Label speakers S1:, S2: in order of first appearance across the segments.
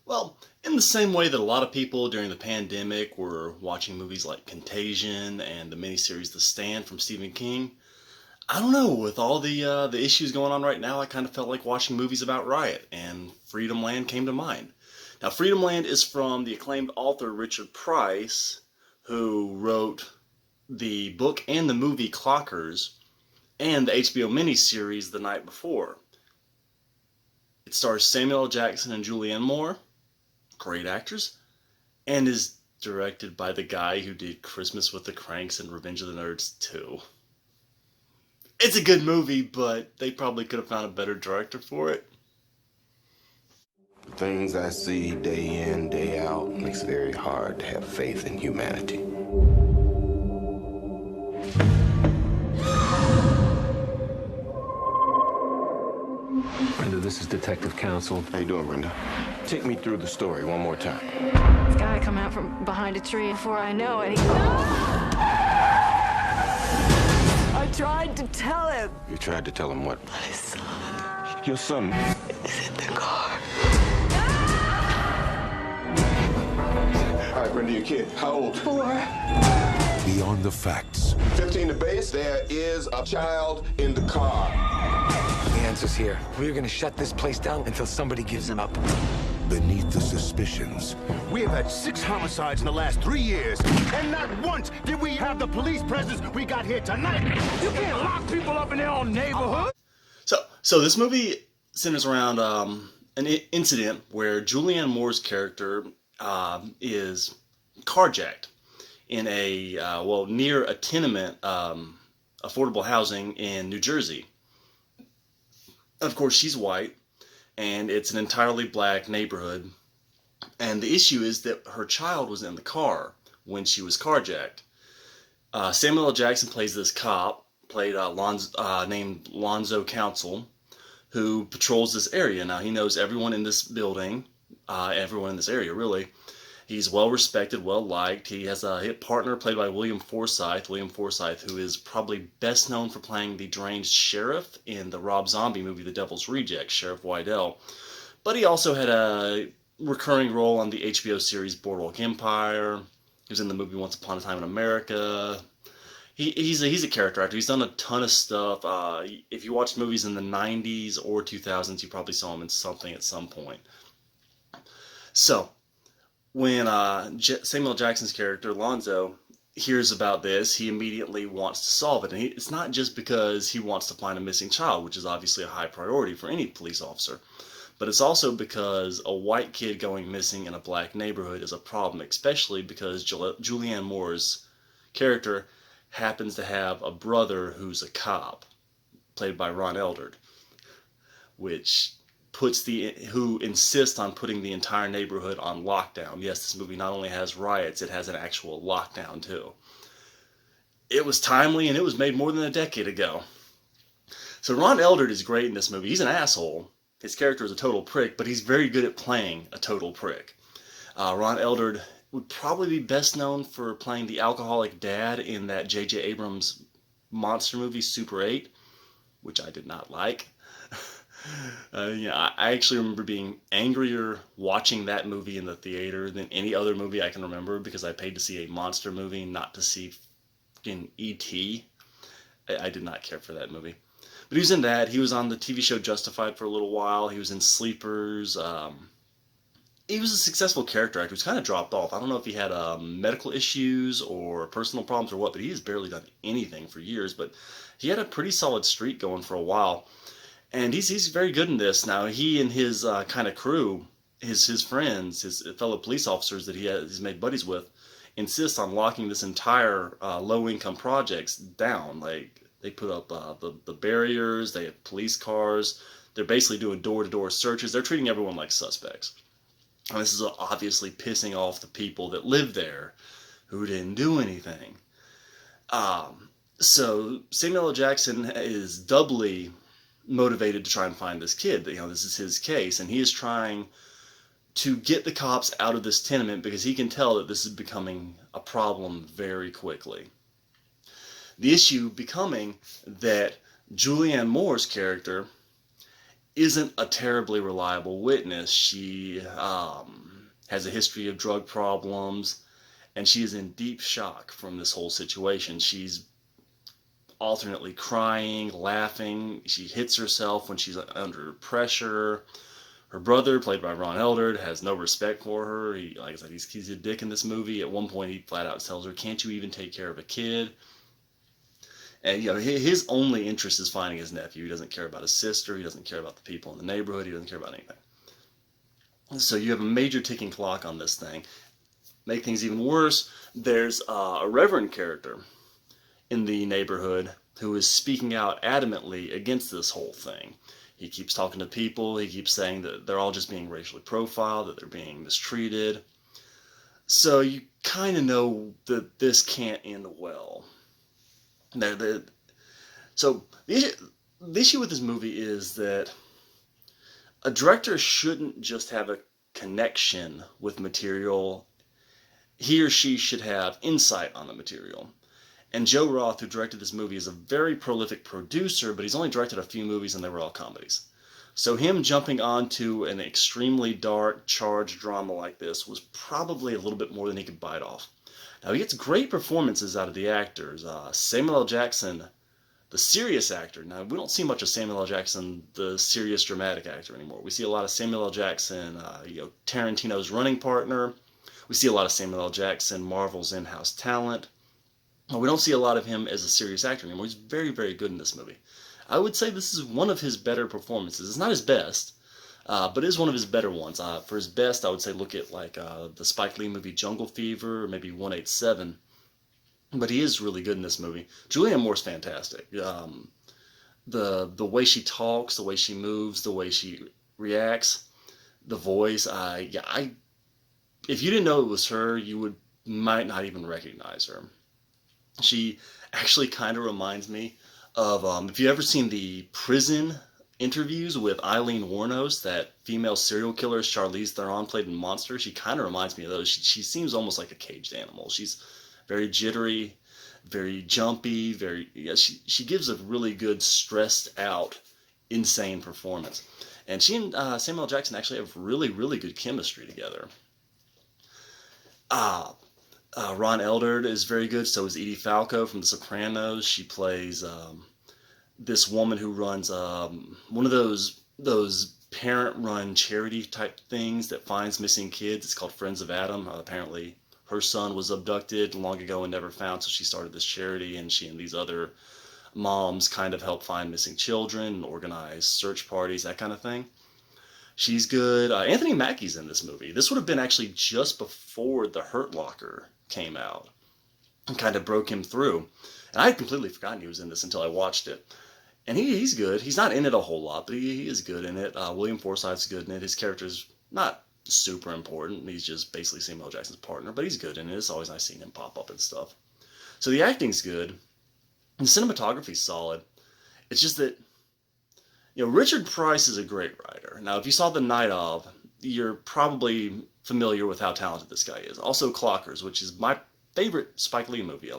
S1: Well, in the same way that a lot of people during the pandemic were watching movies like Contagion and the miniseries The Stand from Stephen King, I don't know. With all the issues going on right now, I kind of felt like watching movies about riot, and Freedomland came to mind. Now, Freedomland is from the acclaimed author Richard Price, who wrote the book and the movie Clockers, and the HBO miniseries The Night Before. It stars Samuel L. Jackson and Julianne Moore, great actors, and is directed by the guy who did Christmas with the Cranks and Revenge of the Nerds 2. It's a good movie, but they probably could have found a better director for it.
S2: The things I see day in, day out makes it very hard to have faith in humanity.
S3: Brenda, this is Detective Counsel.
S2: How you doing, Brenda? Take me through the story one more time.
S4: This guy come out from behind a tree before I know it. I tried to tell him.
S2: You tried to tell him what?
S4: My son
S2: Your son.
S4: is in the car.
S2: All right, Brenda, your kid. How old?
S4: 4.
S5: Beyond the facts,
S2: 15 to base. There is a child in the car.
S6: The answer's here. We're gonna shut this place down until somebody gives him up.
S5: beneath the suspicions,
S7: We have had 6 homicides in the last 3 years, and not once did we have the police presence we got here tonight. You can't lock people up in their own neighborhood.
S1: So this movie centers around an incident where Julianne Moore's character is carjacked in a near a tenement affordable housing in New Jersey. Of course, she's white, and it's an entirely black neighborhood. And the issue is that her child was in the car when she was carjacked. Samuel L. Jackson plays this cop, named Lonzo Council, who patrols this area. Now, he knows everyone in this building, everyone in this area, really. He's well-respected, well-liked. He has a hit partner played by William Forsythe, who is probably best known for playing the deranged sheriff in the Rob Zombie movie, The Devil's Rejects, Sheriff Wydell. But he also had a recurring role on the HBO series Boardwalk Empire. He was in the movie Once Upon a Time in America. He's a character actor. He's done a ton of stuff. If you watched movies in the 90s or 2000s, you probably saw him in something at some point. So, when Samuel Jackson's character, Lonzo, hears about this, he immediately wants to solve it. And it's not just because he wants to find a missing child, which is obviously a high priority for any police officer, but it's also because a white kid going missing in a black neighborhood is a problem, especially because Julianne Moore's character happens to have a brother who's a cop, played by Ron Eldard, who insists on putting the entire neighborhood on lockdown. Yes, this movie not only has riots, it has an actual lockdown too. It was timely, and it was made more than a decade ago. So Ron Eldard is great in this movie. He's an asshole. His character is a total prick, but he's very good at playing a total prick. Ron Eldard would probably be best known for playing the alcoholic dad in that J.J. Abrams monster movie, Super 8, which I did not like. I actually remember being angrier watching that movie in the theater than any other movie I can remember, because I paid to see a monster movie, not to see fucking E.T. I did not care for that movie. But he was in that. He was on the TV show Justified for a little while. He was in Sleepers. He was a successful character actor who's kind of dropped off. I don't know if he had medical issues or personal problems or what, but he has barely done anything for years. But he had a pretty solid streak going for a while. And he's very good in this. Now, he and his kind of crew, his friends, his fellow police officers that he's made buddies with, insist on locking this entire low-income projects down. Like, they put up the barriers, they have police cars, they're basically doing door-to-door searches. They're treating everyone like suspects. And this is obviously pissing off the people that live there who didn't do anything. So Samuel L. Jackson is doubly motivated to try and find this kid. This is his case, and he is trying to get the cops out of this tenement because he can tell that this is becoming a problem very quickly. The issue becoming that Julianne Moore's character isn't a terribly reliable witness. She has a history of drug problems, and she is in deep shock from this whole situation. She's alternately crying, laughing. She hits herself when she's under pressure. Her brother, played by Ron Eldard, has no respect for her. Like I said, he's a dick in this movie. At one point, he flat out tells her, "Can't you even take care of a kid?" And his only interest is finding his nephew. He doesn't care about his sister. He doesn't care about the people in the neighborhood. He doesn't care about anything. So you have a major ticking clock on this thing. Make things even worse, there's a reverend character in the neighborhood who is speaking out adamantly against this whole thing. He keeps talking to people. He keeps saying that they're all just being racially profiled, that they're being mistreated. So you kind of know that this can't end well. So the issue with this movie is that a director shouldn't just have a connection with material. He or she should have insight on the material. And Joe Roth, who directed this movie, is a very prolific producer, but he's only directed a few movies and they were all comedies. So him jumping onto an extremely dark, charged drama like this was probably a little bit more than he could bite off. Now, he gets great performances out of the actors. Samuel L. Jackson, the serious actor. Now, we don't see much of Samuel L. Jackson, the serious dramatic actor, anymore. We see a lot of Samuel L. Jackson, Tarantino's running partner. We see a lot of Samuel L. Jackson, Marvel's in-house talent. We don't see a lot of him as a serious actor anymore. He's very, very good in this movie. I would say this is one of his better performances. It's not his best, but it is one of his better ones. For his best, I would say look at the Spike Lee movie Jungle Fever, or maybe 187. But he is really good in this movie. Julianne Moore's fantastic. The way she talks, the way she moves, the way she reacts, the voice. If you didn't know it was her, you might not even recognize her. She actually kind of reminds me of, if you've ever seen the prison interviews with Eileen Wuornos, that female serial killer Charlize Theron played in Monster, she kind of reminds me of those. She seems almost like a caged animal. She's very jittery, very jumpy, she gives a really good, stressed out, insane performance. And she and Samuel L. Jackson actually have really, really good chemistry together. Ron Eldard is very good. So is Edie Falco from The Sopranos. She plays this woman who runs one of those parent-run charity type things that finds missing kids. It's called Friends of Adam. Apparently, her son was abducted long ago and never found, so she started this charity, and she and these other moms kind of help find missing children and organize search parties, that kind of thing. She's good. Anthony Mackie's in this movie. This would have been actually just before The Hurt Locker came out and kind of broke him through. And I had completely forgotten he was in this until I watched it. And he's good. He's not in it a whole lot, but he is good in it. William Forsythe's good in it. His character's not super important. He's just basically Samuel L. Jackson's partner, but he's good in it. It's always nice seeing him pop up and stuff. So the acting's good. And the cinematography's solid. It's just that, Richard Price is a great writer. Now, if you saw The Night Of, you're probably familiar with how talented this guy is. Also Clockers, which is my favorite Spike Lee movie.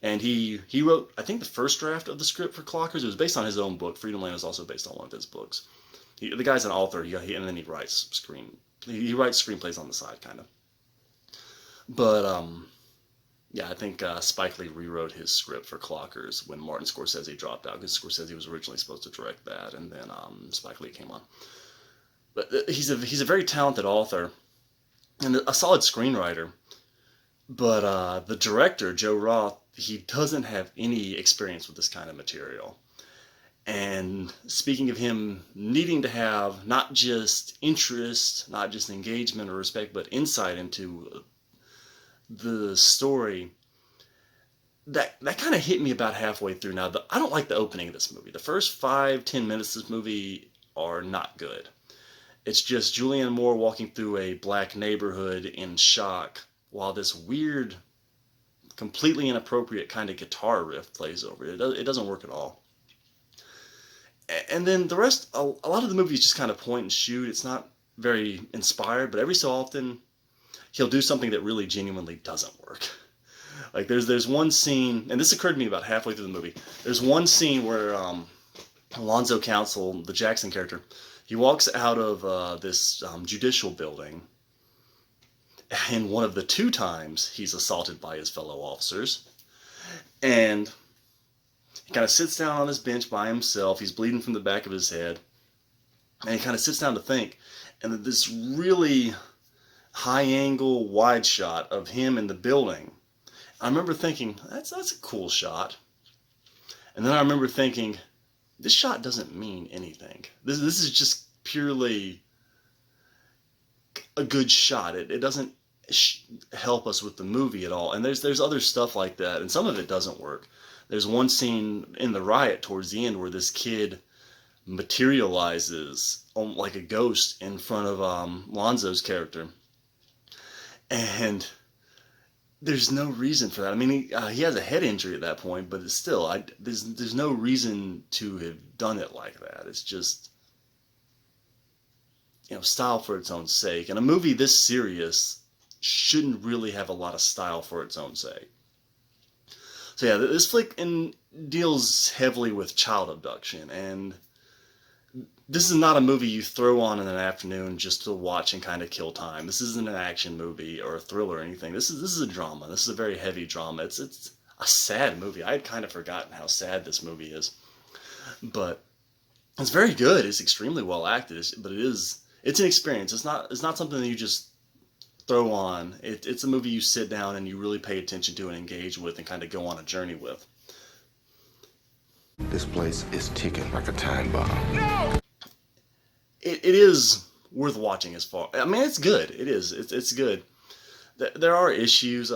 S1: And he wrote, I think, the first draft of the script for Clockers. It was based on his own book. Freedomland is also based on one of his books. The guy's an author, and then he writes screenplays on the side, kind of. But I think Spike Lee rewrote his script for Clockers when Martin Scorsese dropped out, because Scorsese was originally supposed to direct that, and then Spike Lee came on. But he's a very talented author and a solid screenwriter. But the director, Joe Roth, he doesn't have any experience with this kind of material. And speaking of him needing to have not just interest, not just engagement or respect, but insight into the story, that kind of hit me about halfway through. Now, I don't like the opening of this movie. The first 5-10 minutes of this movie are not good. It's just Julianne Moore walking through a black neighborhood in shock while this weird, completely inappropriate kind of guitar riff plays over it. It doesn't work at all. And then the rest, a lot of the movie is just kind of point and shoot. It's not very inspired, but every so often he'll do something that really genuinely doesn't work. Like there's one scene, and this occurred to me about halfway through the movie. There's one scene where Alonzo Council, the Jackson character, he walks out of this judicial building, and one of the 2 times he's assaulted by his fellow officers, and he kind of sits down on his bench by himself. He's bleeding from the back of his head, and he kind of sits down to think, and this really high-angle wide shot of him in the building. I remember thinking, that's a cool shot. And then I remember thinking, this shot doesn't mean anything. This is just purely a good shot. It doesn't help us with the movie at all. And there's other stuff like that, and some of it doesn't work. There's one scene in the riot towards the end where this kid materializes like a ghost in front of Lonzo's character, and there's no reason for that. I mean, he has a head injury at that point, but it's still, there's no reason to have done it like that. It's just, style for its own sake. And a movie this serious shouldn't really have a lot of style for its own sake. So yeah, this flick deals heavily with child abduction, and this is not a movie you throw on in an afternoon just to watch and kind of kill time. This isn't an action movie or a thriller or anything. This is a drama. This is a very heavy drama. It's a sad movie. I had kind of forgotten how sad this movie is, but it's very good. It's extremely well acted, but it's an experience. It's not something that you just throw on. It's a movie you sit down and you really pay attention to and engage with and kind of go on a journey with.
S2: This place is ticking like a time bomb. No!
S1: It is worth watching as far. I mean, it's good. It is. It's good. There are issues.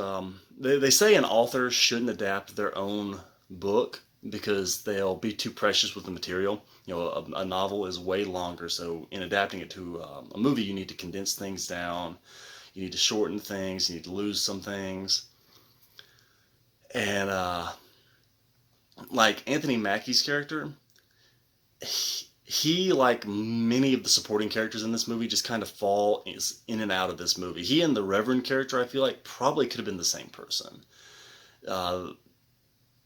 S1: They say an author shouldn't adapt their own book because they'll be too precious with the material. A novel is way longer, so in adapting it to a movie, you need to condense things down. You need to shorten things. You need to lose some things. And like Anthony Mackie's character, he, like many of the supporting characters in this movie, just kind of fall in and out of this movie. He and the Reverend character, I feel like, probably could have been the same person.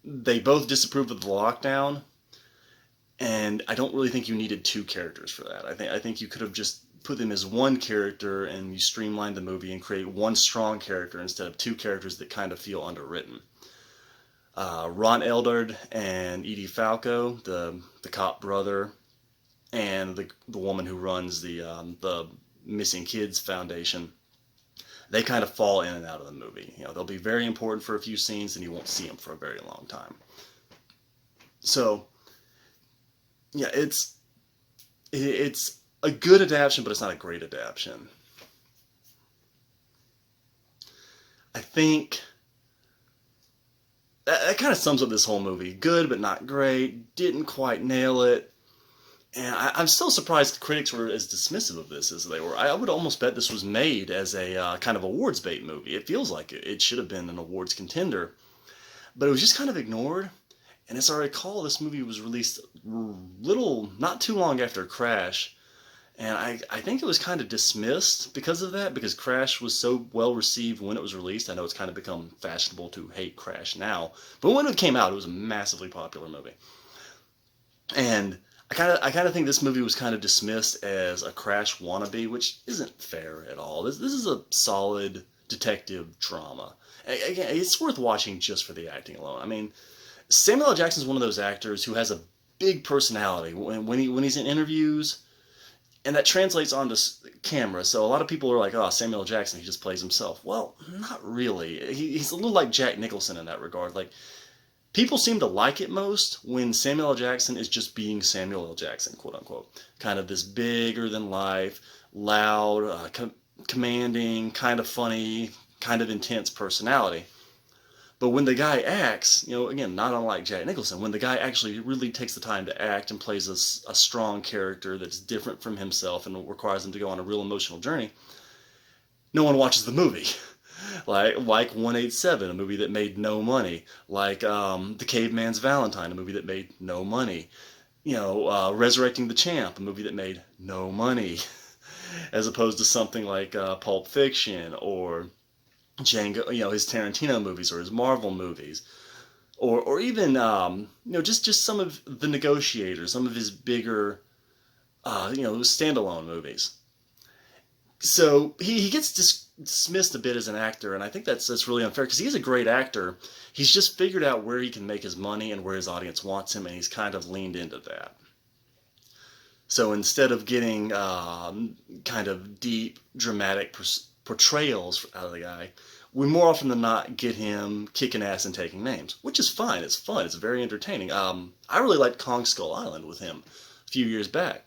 S1: They both disapproved of the lockdown, and I don't really think you needed 2 characters for that. I think you could have just put them as one character, and you streamline the movie and create one strong character instead of 2 characters that kind of feel underwritten. Ron Eldard and Edie Falco, the cop brother, and the woman who runs the Missing Kids Foundation, they kind of fall in and out of the movie. They'll be very important for a few scenes, and you won't see them for a very long time. So, yeah, it's a good adaptation, but it's not a great adaptation. I think that kind of sums up this whole movie. Good, but not great. Didn't quite nail it. And I'm still surprised critics were as dismissive of this as they were. I would almost bet this was made as a kind of awards bait movie. It feels like it should have been an awards contender. But it was just kind of ignored. And as I recall, this movie was released not too long after Crash. And I think it was kind of dismissed because of that, because Crash was so well received when it was released. I know it's kind of become fashionable to hate Crash now. But when it came out, it was a massively popular movie. And I kind of think this movie was kind of dismissed as a Crash wannabe, which isn't fair at all. This is a solid detective drama. Again, it's worth watching just for the acting alone. I mean, Samuel L. Jackson is one of those actors who has a big personality when he's in interviews, and that translates onto camera. So a lot of people are like, "Oh, Samuel L. Jackson, he just plays himself." Well, not really. He's a little like Jack Nicholson in that regard. Like, people seem to like it most when Samuel L. Jackson is just being Samuel L. Jackson, quote unquote. Kind of this bigger than life, loud, commanding, kind of funny, kind of intense personality. But when the guy acts, again, not unlike Jack Nicholson, when the guy actually really takes the time to act and plays a strong character that's different from himself and requires him to go on a real emotional journey, no one watches the movie. Like 187, a movie that made no money. Like The Caveman's Valentine, a movie that made no money. Resurrecting the Champ, a movie that made no money. As opposed to something like Pulp Fiction or Django, his Tarantino movies or his Marvel movies. or even just some of the Negotiators, some of his bigger standalone movies. So he gets dismissed a bit as an actor, and I think that's really unfair because he is a great actor. He's just figured out where he can make his money and where his audience wants him, and he's kind of leaned into that. So instead of getting kind of deep, dramatic portrayals out of the guy, we more often than not get him kicking ass and taking names, which is fine. It's fun. It's very entertaining. I really liked Kong Skull Island with him a few years back,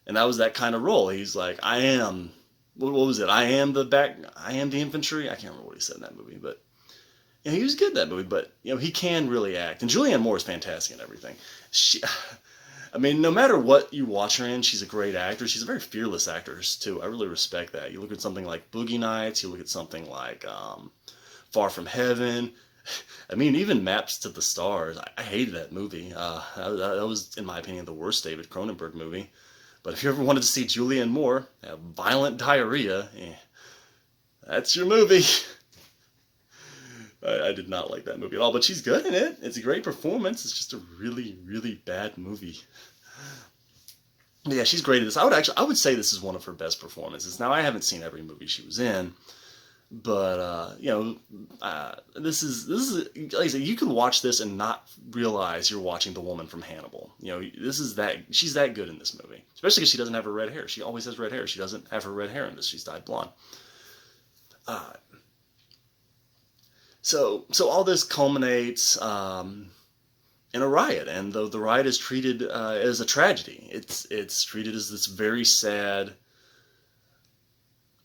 S1: and that was that kind of role. He's like, I am. What was it? I am the infantry. I can't remember what he said in that movie, but he was good in that movie. But he can really act, and Julianne Moore is fantastic in everything. No matter what you watch her in, she's a great actor. She's a very fearless actress too. I really respect that. You look at something like Boogie Nights. You look at something like Far From Heaven. Even Maps to the Stars. I hated that movie. That was, in my opinion, the worst David Cronenberg movie. But if you ever wanted to see Julianne Moore have violent diarrhea, that's your movie. I did not like that movie at all, but she's good in it. It's a great performance. It's just a really, really bad movie. Yeah, she's great at this. I would say this is one of her best performances. Now, I haven't seen every movie she was in, but this is like I said, you can watch this and not realize you're watching the woman from Hannibal. She's that good in this movie, especially because she doesn't have her red hair. She always has red hair. She doesn't have her red hair in this. She's dyed blonde. So all this culminates in a riot, and though the riot is treated as a tragedy, it's treated as this very sad,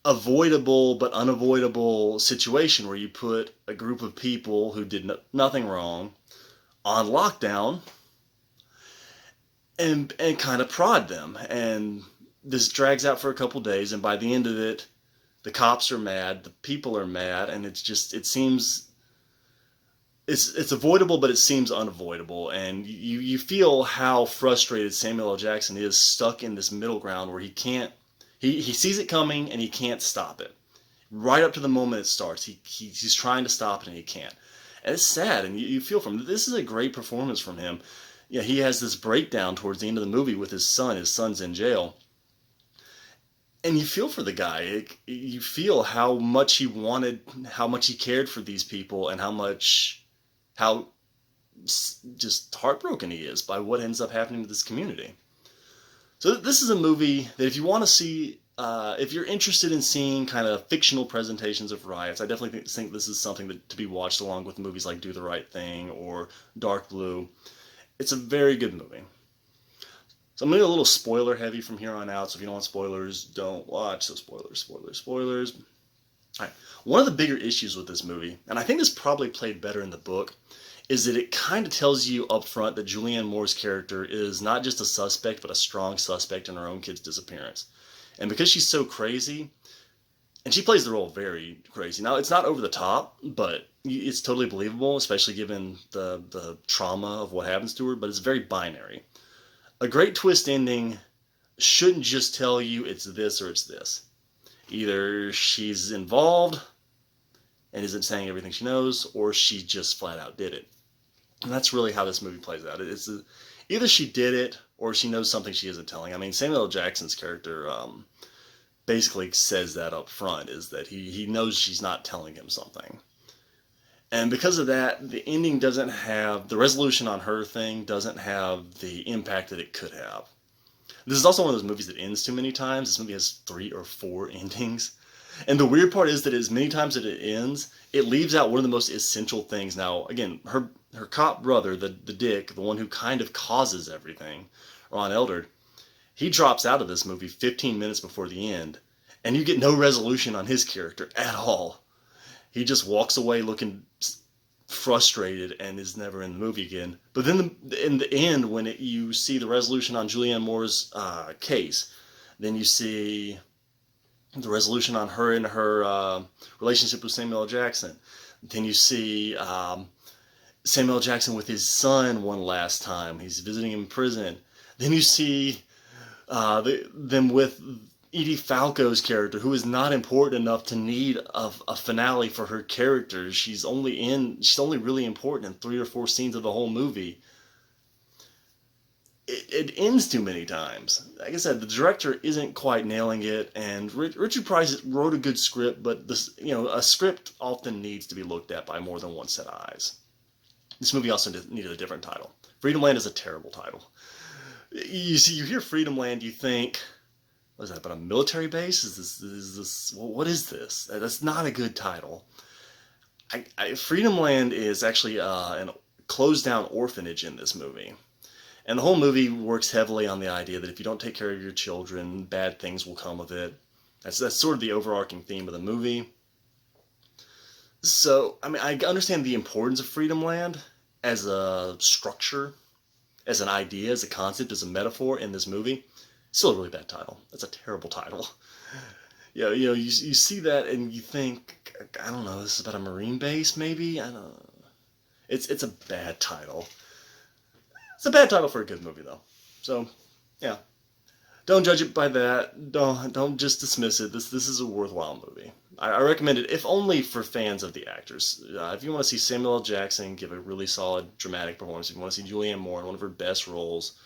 S1: avoidable but unavoidable situation where you put a group of people who did nothing wrong on lockdown and kind of prod them. And this drags out for a couple days, and by the end of it, the cops are mad, the people are mad, and it seems it's avoidable, but it seems unavoidable. And you feel how frustrated Samuel L. Jackson is, stuck in this middle ground where he sees it coming and he can't stop it. Right up to the moment it starts, he's trying to stop it and he can't. And it's sad, and you feel for him. This is a great performance from him. He has this breakdown towards the end of the movie with his son. His son's in jail. And you feel for the guy. You feel how much he wanted, how much he cared for these people, and how just heartbroken he is by what ends up happening to this community. So this is a movie that if you want to see, if you're interested in seeing kind of fictional presentations of riots, I definitely think this is something to be watched along with movies like Do the Right Thing or Dark Blue. It's a very good movie. So I'm going to be a little spoiler heavy from here on out, so if you don't want spoilers, don't watch. So spoilers. All right. One of the bigger issues with this movie, and I think this probably played better in the book, is that it kind of tells you up front that Julianne Moore's character is not just a suspect, but a strong suspect in her own kid's disappearance. And because she's so crazy, and she plays the role very crazy. Now, it's not over the top, but it's totally believable, especially given the trauma of what happens to her, but it's very binary. A great twist ending shouldn't just tell you it's this or it's this. Either she's involved and isn't saying everything she knows, or she just flat out did it. And that's really how this movie plays out. Either she did it, or she knows something she isn't telling. Samuel L. Jackson's character basically says that up front, is that he knows she's not telling him something. And because of that, the ending doesn't have, the resolution on her thing doesn't have the impact that it could have. This is also one of those movies that ends too many times. This movie has 3 or 4 endings. And the weird part is that as many times that it ends, it leaves out one of the most essential things. Now, again, her cop brother, the dick, the one who kind of causes everything, Ron Eldard, he drops out of this movie 15 minutes before the end. And you get no resolution on his character at all. He just walks away looking frustrated and is never in the movie again. But then in the end, when you see the resolution on Julianne Moore's case, then you see the resolution on her and her relationship with Samuel L. Jackson. Then you see Samuel L. Jackson with his son one last time. He's visiting him in prison. Then you see them with Edie Falco's character, who is not important enough to need a finale for her character. She's only really important in 3 or 4 scenes of the whole movie. It ends too many times. Like I said, the director isn't quite nailing it, and Richard Price wrote a good script, but a script often needs to be looked at by more than one set of eyes. This movie also needed a different title. Freedomland is a terrible title. You hear Freedomland, you think, what is that, about a military base? Is this what is this? That's not a good title. Freedomland is actually a closed down orphanage in this movie. And the whole movie works heavily on the idea that if you don't take care of your children, bad things will come of it. That's sort of the overarching theme of the movie. So, I mean, I understand the importance of Freedomland as a structure, as an idea, as a concept, as a metaphor in this movie. Still a really bad title. That's a terrible title. You see that and you think, I don't know, this is about a Marine base, maybe? I don't know. It's a bad title. It's a bad title for a good movie, though. So, yeah. Don't judge it by that. Don't just dismiss it. This is a worthwhile movie. I recommend it, if only for fans of the actors. If you want to see Samuel L. Jackson give a really solid dramatic performance, if you want to see Julianne Moore in one of her best roles,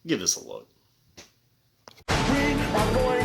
S1: give this a look.
S7: We are going